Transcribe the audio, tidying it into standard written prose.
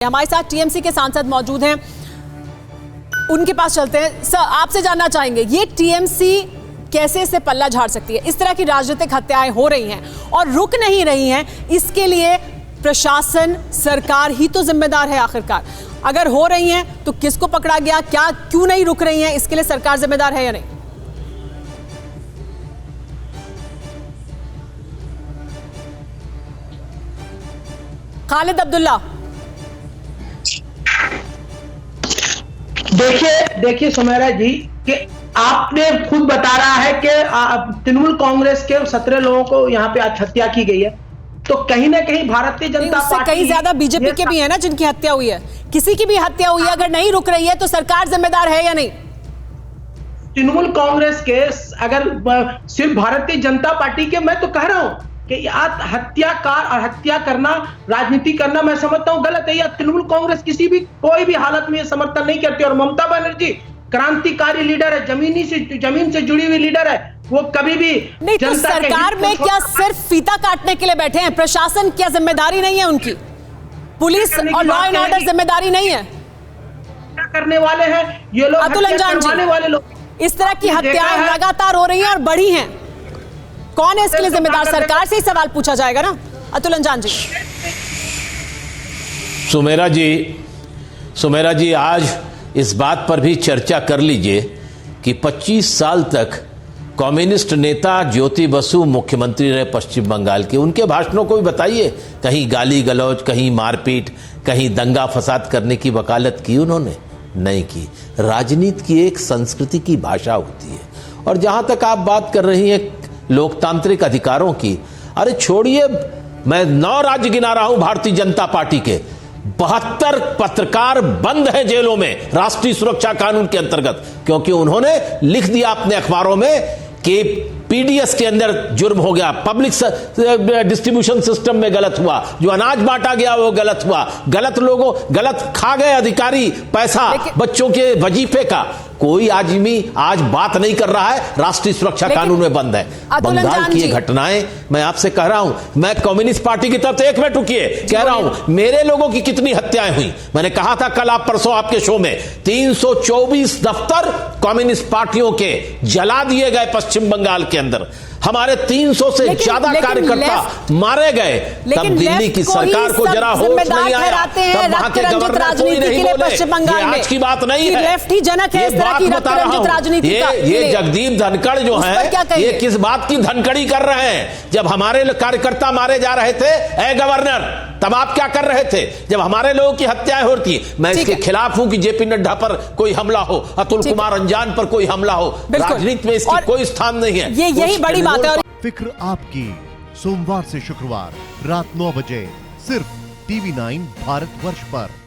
हमारे साथ टीएमसी के सांसद मौजूद हैं, उनके पास चलते हैं। सर, आपसे जानना चाहेंगे ये टीएमसी कैसे से पल्ला झाड़ सकती है? इस तरह की राजनीतिक हत्याएं हो रही हैं और रुक नहीं रही हैं, इसके लिए प्रशासन, सरकार ही तो जिम्मेदार है आखिरकार। अगर हो रही हैं तो किसको पकड़ा गया, क्या क्यों नहीं रुक रही हैं, इसके लिए सरकार जिम्मेदार है या नहीं? खालिद अब्दुल्ला। देखिए सुमेरा जी कि आपने खुद बता रहा है कि तृणमूल कांग्रेस के 17 लोगों को यहाँ पे आज हत्या की गई है, तो कहीं ना कहीं भारतीय जनता पार्टी, कहीं ज्यादा बीजेपी के भी है ना जिनकी हत्या हुई है। किसी की भी हत्या हुई है, अगर नहीं रुक रही है तो सरकार जिम्मेदार है या नहीं? तृणमूल कांग्रेस के अगर सिर्फ भारतीय जनता पार्टी के, मैं तो कह रहा हूं कि आज हत्याकार और हत्या करना, राजनीति करना मैं समझता हूं गलत है। या तृणमूल कांग्रेस किसी भी कोई भी हालत में समर्थन नहीं करती। और ममता बनर्जी क्रांतिकारी लीडर है, जमीन से जुड़ी हुई लीडर है, वो कभी भी नहीं। तो सरकार में क्या सिर्फ फीता काटने के लिए बैठे हैं? प्रशासन क्या जिम्मेदारी नहीं है उनकी? पुलिस और लॉ एंड ऑर्डर जिम्मेदारी नहीं है? क्या करने वाले हैं ये लोग? अतुल अंजान जी, वाले लोग इस तरह की हत्याएं लगातार हो रही हैं और बढ़ी हैं, कौन है इसके लिए जिम्मेदार? सरकार से ही सवाल पूछा जाएगा ना। अतुल अंजान जी। सुमेरा जी, आज इस बात पर भी चर्चा कर लीजिए कि 25 साल तक कम्युनिस्ट नेता ज्योति बसु मुख्यमंत्री रहे पश्चिम बंगाल के। उनके भाषणों को भी बताइए, कहीं गाली गलौज, कहीं मारपीट, कहीं दंगा फसाद करने की वकालत की उन्होंने? नहीं की। राजनीति की एक संस्कृति की भाषा होती है। और जहां तक आप बात कर रही हैं लोकतांत्रिक अधिकारों की, अरे छोड़िए, मैं 9 राज्य गिना रहा हूं भारतीय जनता पार्टी के। 72 पत्रकार बंद हैं जेलों में राष्ट्रीय सुरक्षा कानून के अंतर्गत, क्योंकि उन्होंने लिख दिया अपने अखबारों में कि पीडीएस के अंदर जुर्म हो गया, पब्लिक डिस्ट्रीब्यूशन सिस्टम में गलत हुआ, जो अनाज बांटा गया वो गलत हुआ, गलत खा गए अधिकारी पैसा बच्चों के वजीफे का। कोई आदमी आज बात नहीं कर रहा है, राष्ट्रीय सुरक्षा कानून में बंद है। बंगाल की ये घटनाएं, मैं आपसे कह रहा हूं, मैं कम्युनिस्ट पार्टी की तरफ से एक मिनट रुकिए, कह रहा हूं मेरे लोगों की कितनी हत्याएं हुई। मैंने कहा था कल आप परसों आपके शो में 324 दफ्तर कम्युनिस्ट पार्टियों के जला दिए गए पश्चिम बंगाल के अंदर। हमारे 300 से ज्यादा कार्यकर्ता मारे गए। तब दिल्ली की सरकार को जरा होश नहीं आया, तब वहां के गवर्नर कोई नहीं बोले। ये आज की बात नहीं है, ये बात बता रहा हूं। ये जगदीप धनखड़ जो है, ये किस बात की धनखड़ी कर रहे हैं? जब हमारे कार्यकर्ता मारे जा रहे थे, ए गवर्नर, तब आप क्या कर रहे थे? जब हमारे लोगों की हत्याएं हो रही, मैं इसके खिलाफ हूं कि जेपी नड्डा पर कोई हमला हो, अतुल कुमार अंजान पर कोई हमला हो। राजनीति में इसकी कोई स्थान नहीं है। यही बड़ी बात है। फिक्र आपकी, सोमवार से शुक्रवार रात 9 बजे सिर्फ TV9 भारतवर्ष पर।